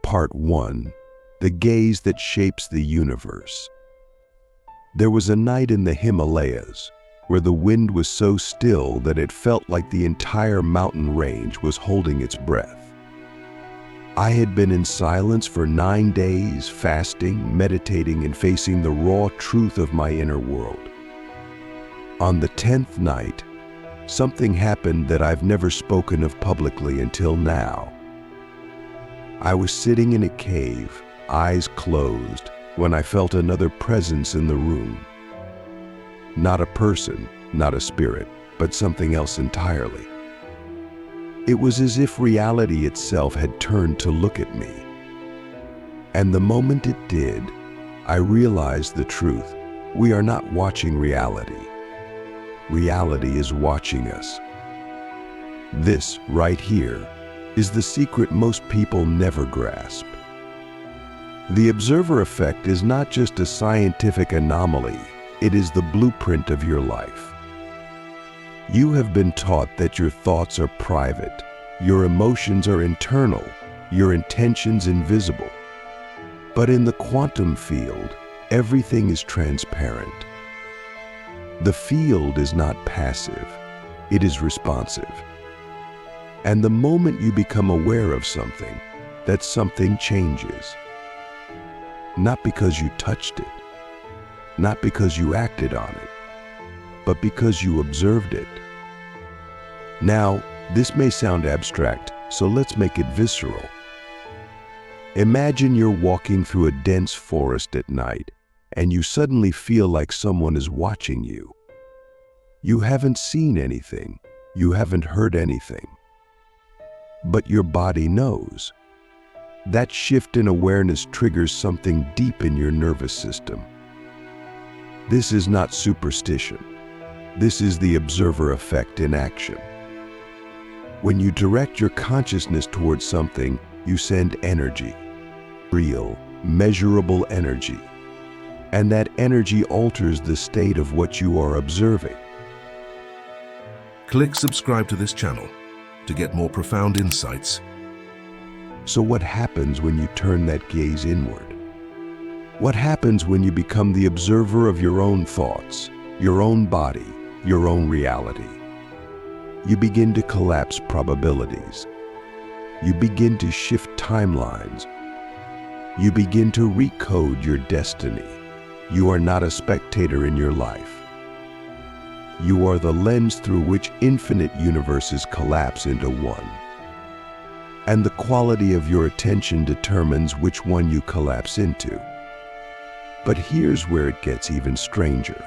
Part 1. The Gaze That Shapes the Universe. There was a night in the Himalayas where the wind was so still that it felt like the entire mountain range was holding its breath. I had been in silence for 9 days, fasting, meditating, and facing the raw truth of my inner world. On the 10th night, something happened that I've never spoken of publicly until now. I was sitting in a cave, eyes closed, when I felt another presence in the room. Not a person, not a spirit, but something else entirely. It was as if reality itself had turned to look at me. And the moment it did, I realized the truth. We are not watching reality. Reality is watching us. This, right here, is the secret most people never grasp. The observer effect is not just a scientific anomaly, it is the blueprint of your life. You have been taught that your thoughts are private, your emotions are internal, your intentions invisible. But in the quantum field, everything is transparent. The field is not passive, it is responsive. And the moment you become aware of something, that something changes. Not because you touched it, not because you acted on it, but because you observed it. Now, this may sound abstract, so let's make it visceral. Imagine you're walking through a dense forest at night, and you suddenly feel like someone is watching you. You haven't seen anything, you haven't heard anything. But your body knows. That shift in awareness triggers something deep in your nervous system. This is not superstition. This is the observer effect in action. When you direct your consciousness towards something, you send energy, real, measurable energy. And that energy alters the state of what you are observing. Click subscribe to this channel to get more profound insights. So what happens when you turn that gaze inward? What happens when you become the observer of your own thoughts, your own body, your own reality? You begin to collapse probabilities. You begin to shift timelines. You begin to recode your destiny. You are not a spectator in your life. You are the lens through which infinite universes collapse into one. And the quality of your attention determines which one you collapse into. But here's where it gets even stranger.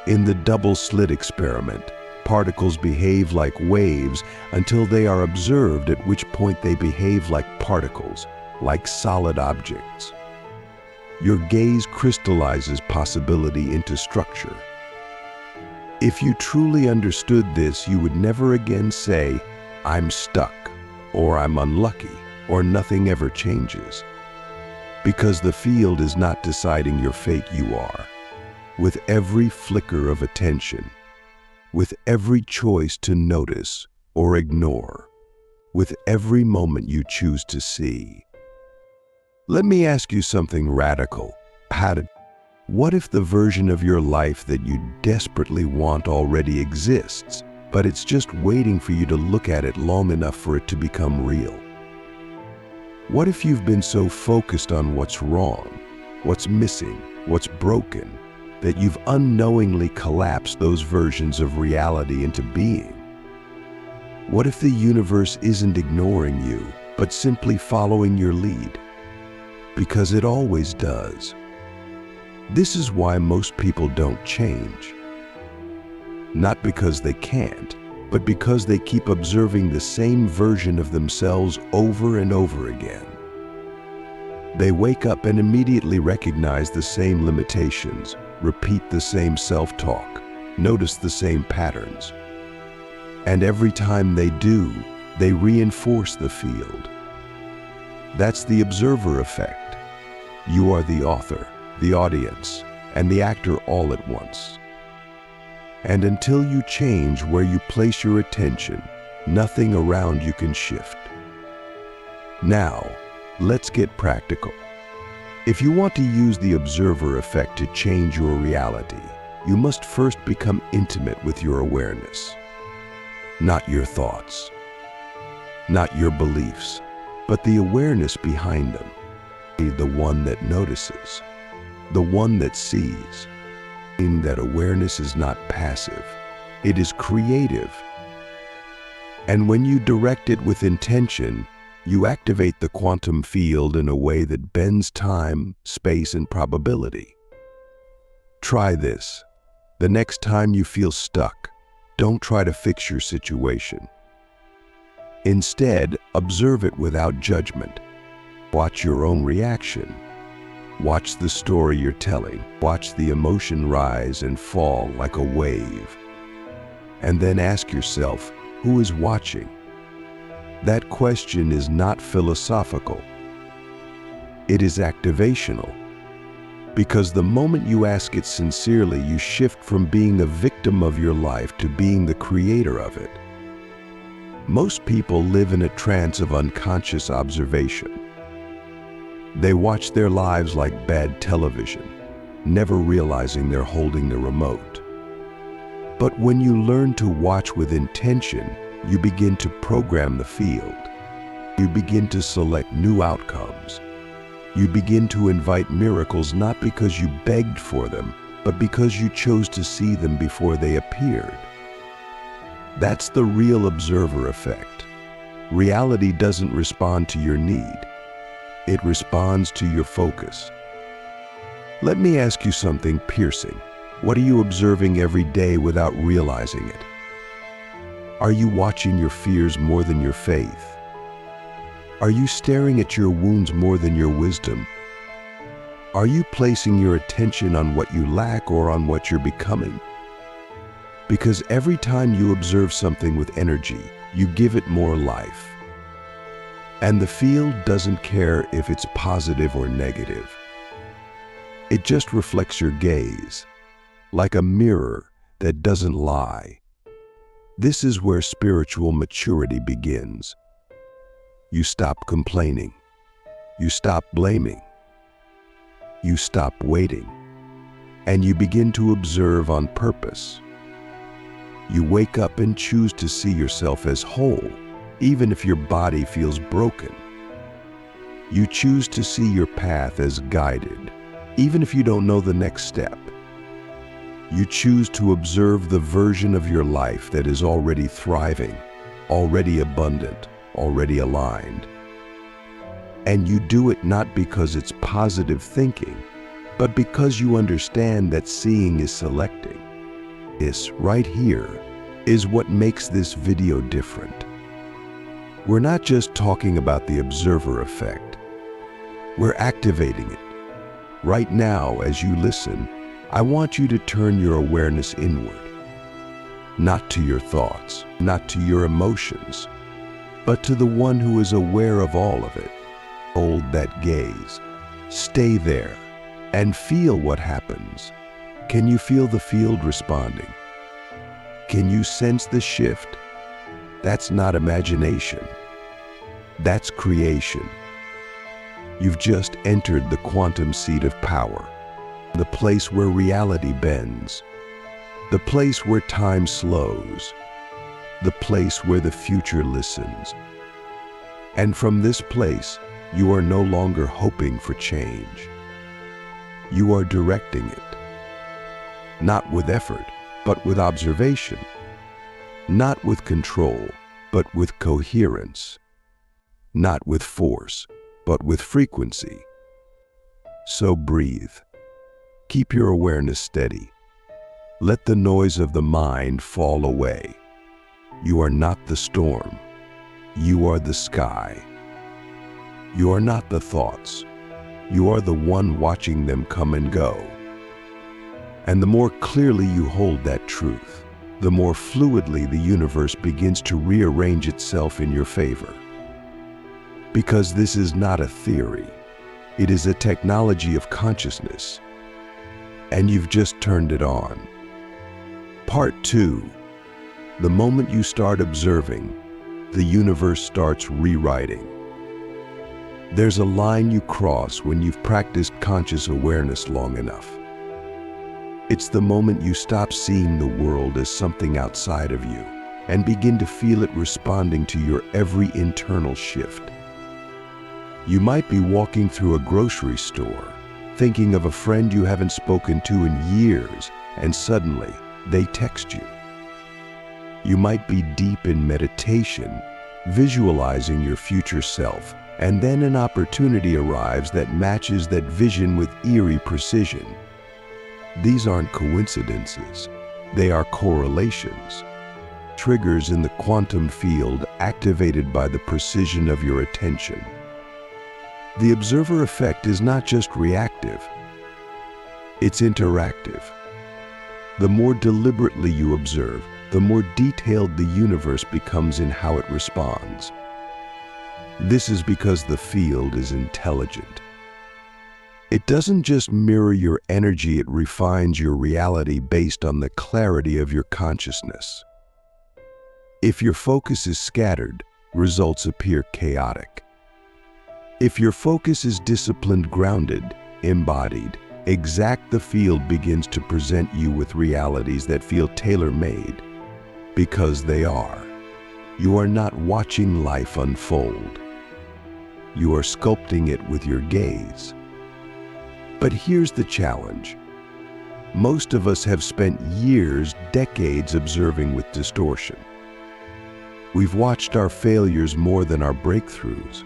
In the double-slit experiment, particles behave like waves until they are observed, at which point they behave like particles, like solid objects. Your gaze crystallizes possibility into structure. If you truly understood this, you would never again say, "I'm stuck," or "I'm unlucky," or "nothing ever changes." Because the field is not deciding your fate, you are. With every flicker of attention, with every choice to notice or ignore, with every moment you choose to see. Let me ask you something radical. What if the version of your life that you desperately want already exists, but it's just waiting for you to look at it long enough for it to become real? What if you've been so focused on what's wrong, what's missing, what's broken, that you've unknowingly collapsed those versions of reality into being? What if the universe isn't ignoring you, but simply following your lead? Because it always does. This is why most people don't change. Not because they can't, but because they keep observing the same version of themselves over and over again. They wake up and immediately recognize the same limitations, repeat the same self-talk, notice the same patterns. And every time they do, they reinforce the field. That's the observer effect. You are the author, the audience, and the actor all at once. And until you change where you place your attention, nothing around you can shift. Now, Let's get practical. If you want to use the observer effect to change your reality, you must first become intimate with your awareness. Not your thoughts, not your beliefs, but the awareness behind them. The one that notices, the one that sees. In that awareness is not passive, it is creative. And when you direct it with intention, you activate the quantum field in a way that bends time, space, and probability. Try this. The next time you feel stuck, don't try to fix your situation. Instead, observe it without judgment. Watch your own reaction. Watch the story you're telling. Watch the emotion rise and fall like a wave. And then ask yourself, who is watching? That question is not philosophical. It is activational. Because the moment you ask it sincerely, you shift from being a victim of your life to being the creator of it. Most people live in a trance of unconscious observation. They watch their lives like bad television, never realizing they're holding the remote. But when you learn to watch with intention, you begin to program the field. You begin to select new outcomes. You begin to invite miracles not because you begged for them, but because you chose to see them before they appeared. That's the real observer effect. Reality doesn't respond to your need. It responds to your focus. Let me ask you something piercing. What are you observing every day without realizing it? Are you watching your fears more than your faith? Are you staring at your wounds more than your wisdom? Are you placing your attention on what you lack or on what you're becoming? Because every time you observe something with energy, you give it more life. And the field doesn't care if it's positive or negative. It just reflects your gaze, like a mirror that doesn't lie. This is where spiritual maturity begins. You stop complaining. You stop blaming. You stop waiting. And you begin to observe on purpose. You wake up and choose to see yourself as whole, even if your body feels broken. You choose to see your path as guided, even if you don't know the next step. You choose to observe the version of your life that is already thriving, already abundant, already aligned. And you do it not because it's positive thinking, but because you understand that seeing is selecting. This right here is what makes this video different. We're not just talking about the observer effect. We're activating it. Right now, as you listen, I want you to turn your awareness inward. Not to your thoughts, not to your emotions, but to the one who is aware of all of it. Hold that gaze. Stay there and feel what happens. Can you feel the field responding? Can you sense the shift? That's not imagination. That's creation. You've just entered the quantum seat of power, the place where reality bends, the place where time slows, the place where the future listens. And from this place, you are no longer hoping for change. You are directing it. Not with effort, but with observation. Not with control, but with coherence. Not with force, but with frequency. So breathe. Keep your awareness steady. Let the noise of the mind fall away. You are not the storm. You are the sky. You are not the thoughts. You are the one watching them come and go. And the more clearly you hold that truth, the more fluidly the universe begins to rearrange itself in your favor. Because this is not a theory. It is a technology of consciousness. And you've just turned it on. Part 2. The moment you start observing, the universe starts rewriting. There's a line you cross when you've practiced conscious awareness long enough. It's the moment you stop seeing the world as something outside of you and begin to feel it responding to your every internal shift. You might be walking through a grocery store, thinking of a friend you haven't spoken to in years, and suddenly they text you. You might be deep in meditation, visualizing your future self, and then an opportunity arrives that matches that vision with eerie precision. These aren't coincidences, they are correlations, triggers in the quantum field activated by the precision of your attention. The observer effect is not just reactive, it's interactive. The more deliberately you observe, the more detailed the universe becomes in how it responds. This is because the field is intelligent. It doesn't just mirror your energy, it refines your reality based on the clarity of your consciousness. If your focus is scattered, results appear chaotic. If your focus is disciplined, grounded, embodied, exact, the field begins to present you with realities that feel tailor-made, because they are. You are not watching life unfold. You are sculpting it with your gaze. But here's the challenge. Most of us have spent years, decades observing with distortion. We've watched our failures more than our breakthroughs.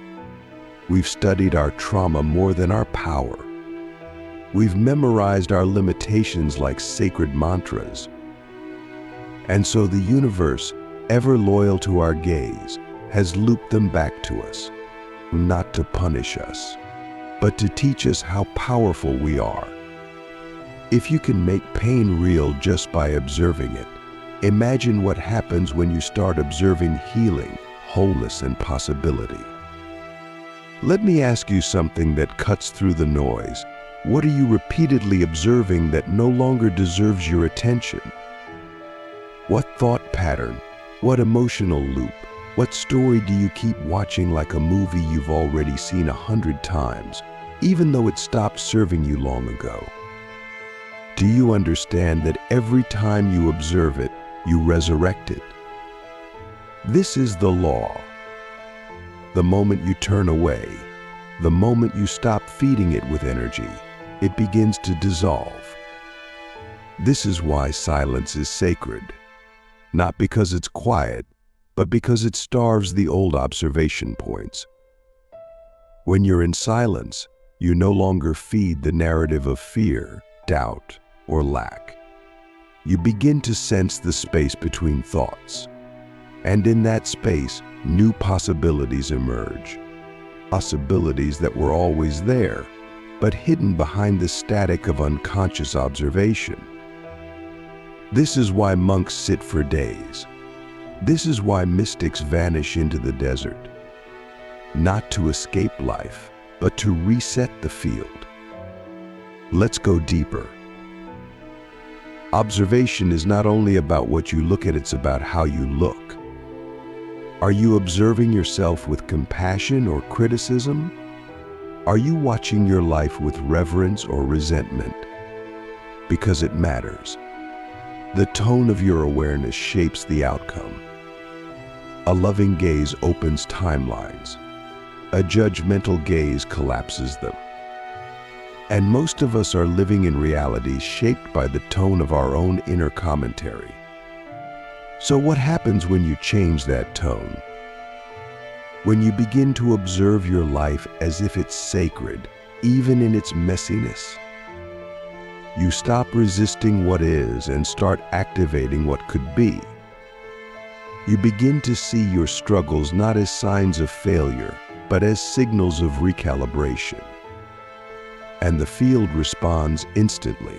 We've studied our trauma more than our power. We've memorized our limitations like sacred mantras. And so the universe, ever loyal to our gaze, has looped them back to us, not to punish us, but to teach us how powerful we are. If you can make pain real just by observing it, imagine what happens when you start observing healing, wholeness, and possibility. Let me ask you something that cuts through the noise. What are you repeatedly observing that no longer deserves your attention? What thought pattern, what emotional loop, what story do you keep watching like a movie you've already seen 100 times, even though it stopped serving you long ago? Do you understand that every time you observe it, you resurrect it? This is the law. The moment you turn away, the moment you stop feeding it with energy, it begins to dissolve. This is why silence is sacred. Not because it's quiet, but because it starves the old observation points. When you're in silence, you no longer feed the narrative of fear, doubt, or lack. You begin to sense the space between thoughts. And in that space, new possibilities emerge. Possibilities that were always there, but hidden behind the static of unconscious observation. This is why monks sit for days. This is why mystics vanish into the desert. Not to escape life, but to reset the field. Let's go deeper. Observation is not only about what you look at, it's about how you look. Are you observing yourself with compassion or criticism? Are you watching your life with reverence or resentment? Because it matters. The tone of your awareness shapes the outcome. A loving gaze opens timelines. A judgmental gaze collapses them. And most of us are living in realities shaped by the tone of our own inner commentary. So what happens when you change that tone? When you begin to observe your life as if it's sacred, even in its messiness. You stop resisting what is and start activating what could be. You begin to see your struggles not as signs of failure, but as signals of recalibration. And the field responds instantly.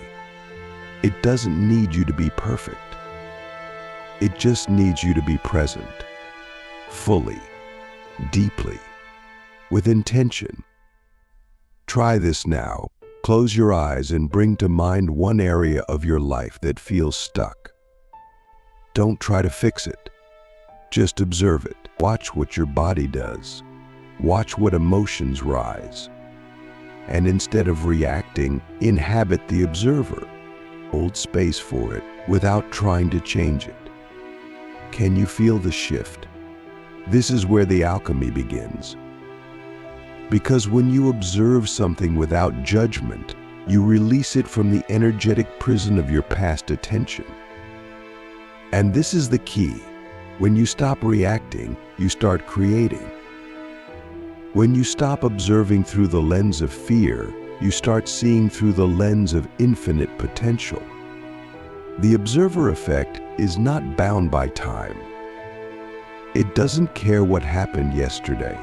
It doesn't need you to be perfect. It just needs you to be present, fully, deeply, with intention. Try this now. Close your eyes and bring to mind one area of your life that feels stuck. Don't try to fix it. Just observe it. Watch what your body does. Watch what emotions rise. And instead of reacting, inhabit the observer. Hold space for it without trying to change it. Can you feel the shift? This is where the alchemy begins. Because when you observe something without judgment, you release it from the energetic prison of your past attention. And this is the key. When you stop reacting, you start creating. When you stop observing through the lens of fear, you start seeing through the lens of infinite potential. The observer effect is not bound by time. It doesn't care what happened yesterday.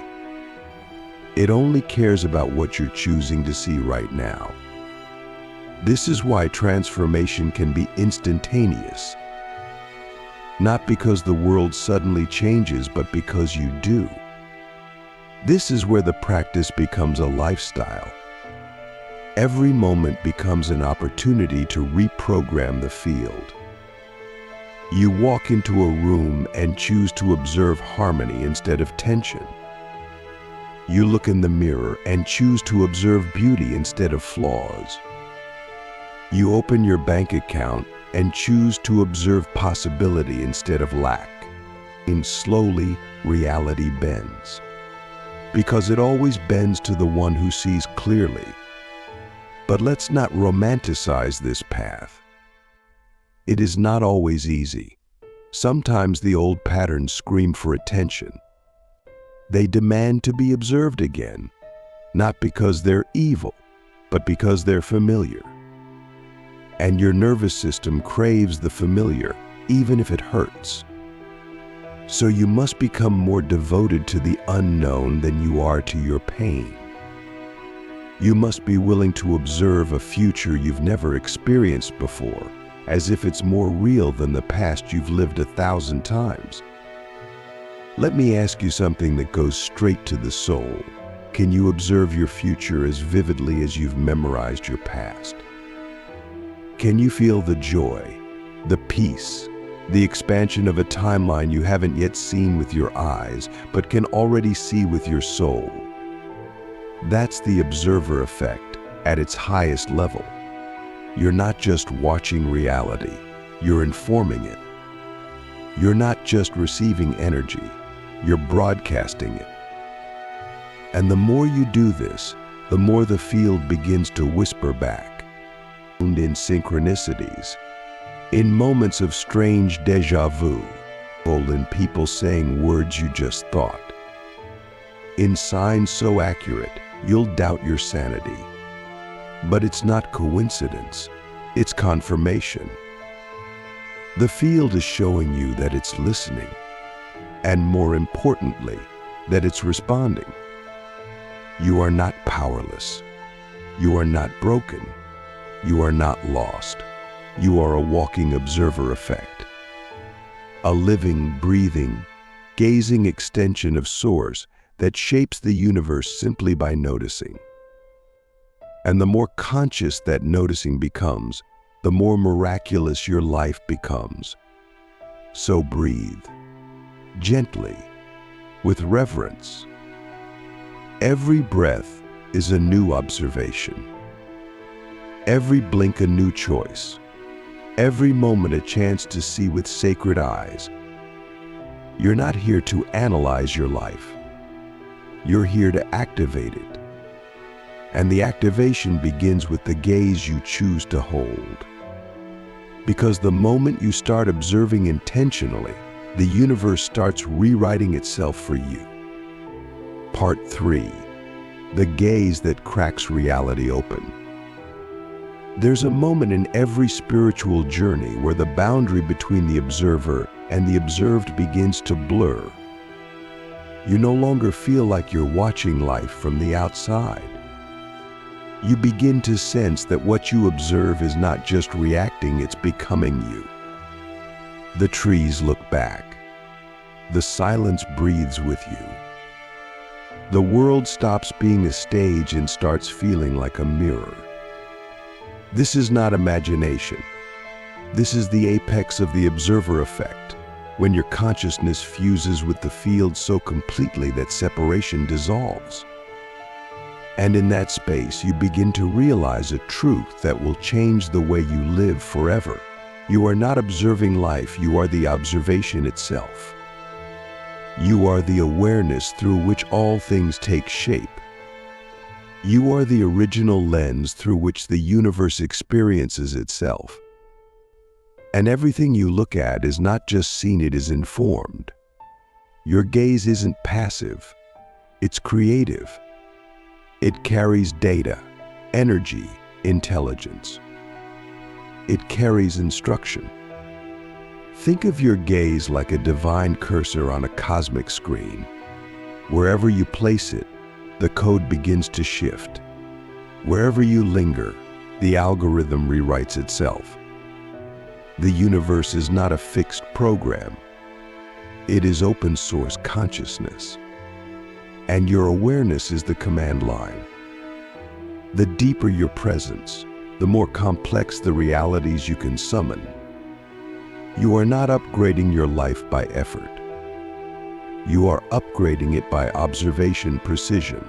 It only cares about what you're choosing to see right now. This is why transformation can be instantaneous. Not because the world suddenly changes, but because you do. This is where the practice becomes a lifestyle. Every moment becomes an opportunity to reprogram the field. You walk into a room and choose to observe harmony instead of tension. You look in the mirror and choose to observe beauty instead of flaws. You open your bank account and choose to observe possibility instead of lack. And slowly, reality bends. Because it always bends to the one who sees clearly. But let's not romanticize this path. It is not always easy. Sometimes the old patterns scream for attention. They demand to be observed again, not because they're evil, but because they're familiar. And your nervous system craves the familiar, even if it hurts. So you must become more devoted to the unknown than you are to your pain. You must be willing to observe a future you've never experienced before, as if it's more real than the past you've lived 1,000 times. Let me ask you something that goes straight to the soul. Can you observe your future as vividly as you've memorized your past? Can you feel the joy, the peace, the expansion of a timeline you haven't yet seen with your eyes, but can already see with your soul? That's the observer effect at its highest level. You're not just watching reality, you're informing it. You're not just receiving energy, you're broadcasting it. And the more you do this, the more the field begins to whisper back. In synchronicities, in moments of strange déjà vu, in people saying words you just thought. In signs so accurate, you'll doubt your sanity. But it's not coincidence, it's confirmation. The field is showing you that it's listening, and more importantly, that it's responding. You are not powerless. You are not broken. You are not lost. You are a walking observer effect. A living, breathing, gazing extension of Source that shapes the universe simply by noticing. And the more conscious that noticing becomes, the more miraculous your life becomes. So breathe, gently, with reverence. Every breath is a new observation. Every blink a new choice. Every moment a chance to see with sacred eyes. You're not here to analyze your life. You're here to activate it. And the activation begins with the gaze you choose to hold. Because the moment you start observing intentionally, the universe starts rewriting itself for you. Part 3. The gaze that cracks reality open. There's a moment in every spiritual journey where the boundary between the observer and the observed begins to blur. You no longer feel like you're watching life from the outside. You begin to sense that what you observe is not just reacting, it's becoming you. The trees look back. The silence breathes with you. The world stops being a stage and starts feeling like a mirror. This is not imagination. This is the apex of the observer effect, when your consciousness fuses with the field so completely that separation dissolves. And in that space, you begin to realize a truth that will change the way you live forever. You are not observing life, you are the observation itself. You are the awareness through which all things take shape. You are the original lens through which the universe experiences itself. And everything you look at is not just seen, it is informed. Your gaze isn't passive, it's creative. It carries data, energy, intelligence. It carries instruction. Think of your gaze like a divine cursor on a cosmic screen. Wherever you place it, the code begins to shift. Wherever you linger, the algorithm rewrites itself. The universe is not a fixed program. It is open source consciousness. And your awareness is the command line. The deeper your presence, the more complex the realities you can summon. You are not upgrading your life by effort. You are upgrading it by observation precision.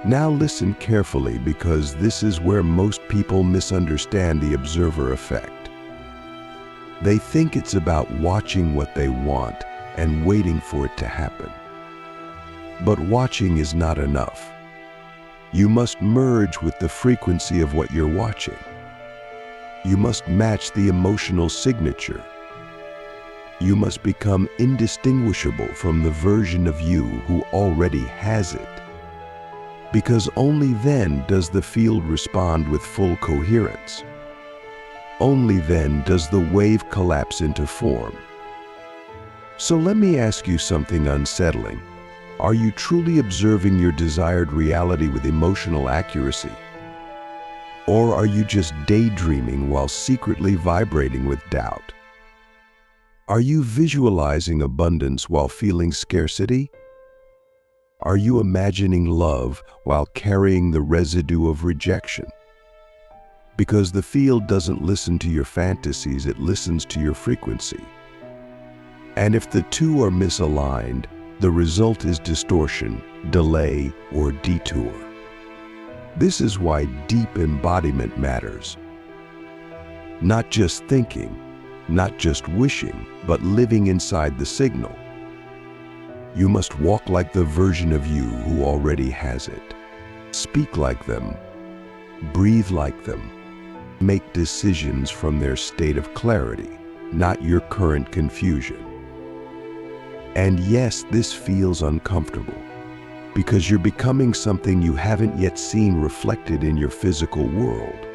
Now listen carefully, because this is where most people misunderstand the observer effect. They think it's about watching what they want and waiting for it to happen. But watching is not enough. You must merge with the frequency of what you're watching. You must match the emotional signature. You must become indistinguishable from the version of you who already has it. Because only then does the field respond with full coherence. Only then does the wave collapse into form. So let me ask you something unsettling. Are you truly observing your desired reality with emotional accuracy? Or are you just daydreaming while secretly vibrating with doubt? Are you visualizing abundance while feeling scarcity? Are you imagining love while carrying the residue of rejection? Because the field doesn't listen to your fantasies, it listens to your frequency. And if the two are misaligned, the result is distortion, delay, or detour. This is why deep embodiment matters. Not just thinking, not just wishing, but living inside the signal. You must walk like the version of you who already has it. Speak like them. Breathe like them. Make decisions from their state of clarity, not your current confusion. And yes, this feels uncomfortable, because you're becoming something you haven't yet seen reflected in your physical world.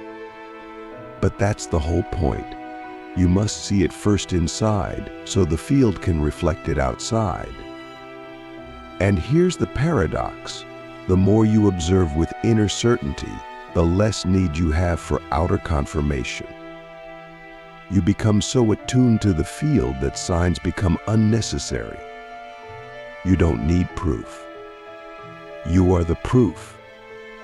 But that's the whole point. You must see it first inside, so the field can reflect it outside. And here's the paradox. The more you observe with inner certainty, the less need you have for outer confirmation. You become so attuned to the field that signs become unnecessary. You don't need proof. You are the proof.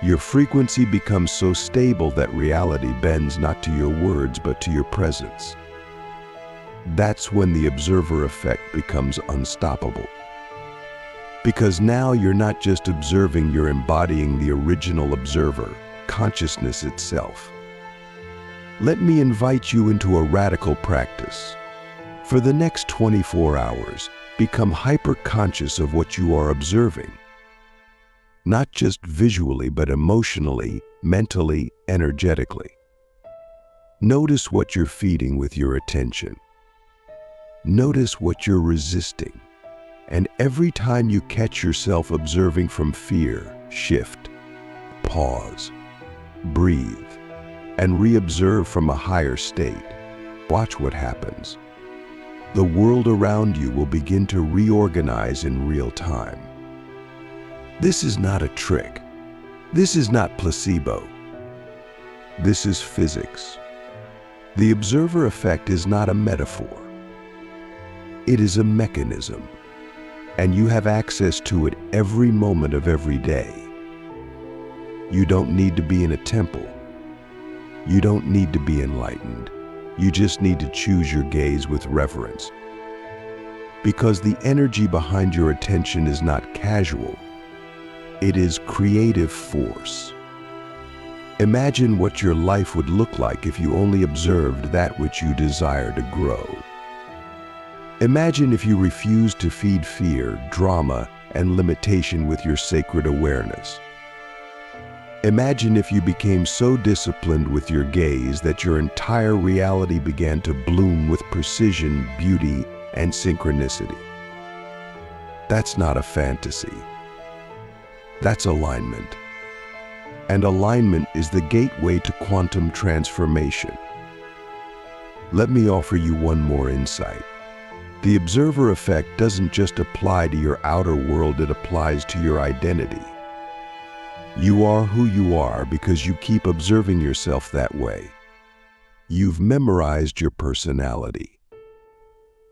Your frequency becomes so stable that reality bends not to your words but to your presence. That's when the observer effect becomes unstoppable. Because now you're not just observing, you're embodying the original observer, consciousness itself. Let me invite you into a radical practice. For the next 24 hours, become hyper-conscious of what you are observing. Not just visually, but emotionally, mentally, energetically. Notice what you're feeding with your attention. Notice what you're resisting. And every time you catch yourself observing from fear, shift, pause, breathe, and re-observe from a higher state. Watch what happens. The world around you will begin to reorganize in real time. This is not a trick. This is not placebo. This is physics. The observer effect is not a metaphor. It is a mechanism, and you have access to it every moment of every day. You don't need to be in a temple. You don't need to be enlightened. You just need to choose your gaze with reverence. because the energy behind your attention is not casual. It is creative force. Imagine what your life would look like if you only observed that which you desire to grow. Imagine if you refused to feed fear, drama, and limitation with your sacred awareness. Imagine if you became so disciplined with your gaze that your entire reality began to bloom with precision, beauty, and synchronicity. That's not a fantasy. That's alignment. And alignment is the gateway to quantum transformation. Let me offer you one more insight. The observer effect doesn't just apply to your outer world, it applies to your identity. You are who you are because you keep observing yourself that way. You've memorized your personality.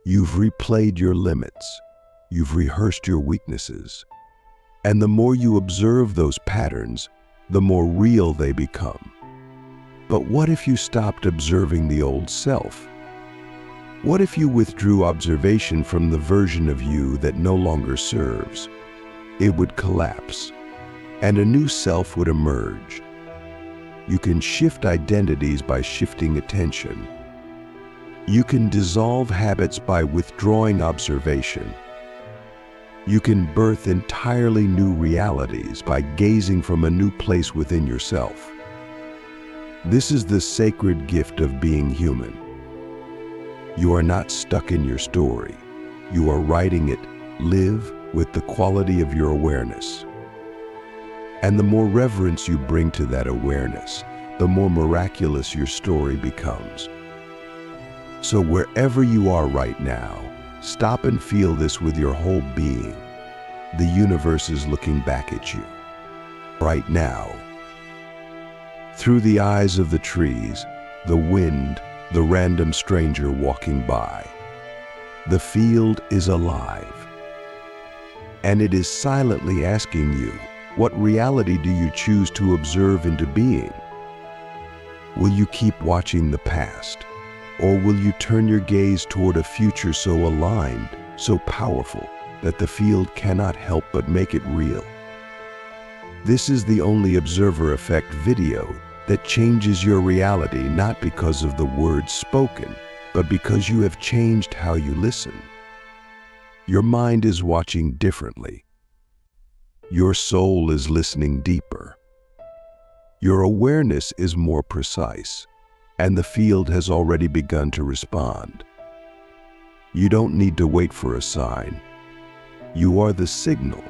You've replayed your limits. You've rehearsed your weaknesses. And the more you observe those patterns, the more real they become. But what if you stopped observing the old self? What if you withdrew observation from the version of you that no longer serves? It would collapse, and a new self would emerge. You can shift identities by shifting attention. You can dissolve habits by withdrawing observation. You can birth entirely new realities by gazing from a new place within yourself. This is the sacred gift of being human. You are not stuck in your story. You are writing it. Live with the quality of your awareness. And the more reverence you bring to that awareness, the more miraculous your story becomes. So wherever you are right now, stop and feel this with your whole being. The universe is looking back at you. Right now. Through the eyes of the trees, the wind, the random stranger walking by. The field is alive. And it is silently asking you, what reality do you choose to observe into being? Will you keep watching the past? Or will you turn your gaze toward a future so aligned, so powerful, that the field cannot help but make it real? This is the only observer effect video that changes your reality, not because of the words spoken, but because you have changed how you listen. Your mind is watching differently. Your soul is listening deeper. Your awareness is more precise, and the field has already begun to respond. You don't need to wait for a sign. You are the signal.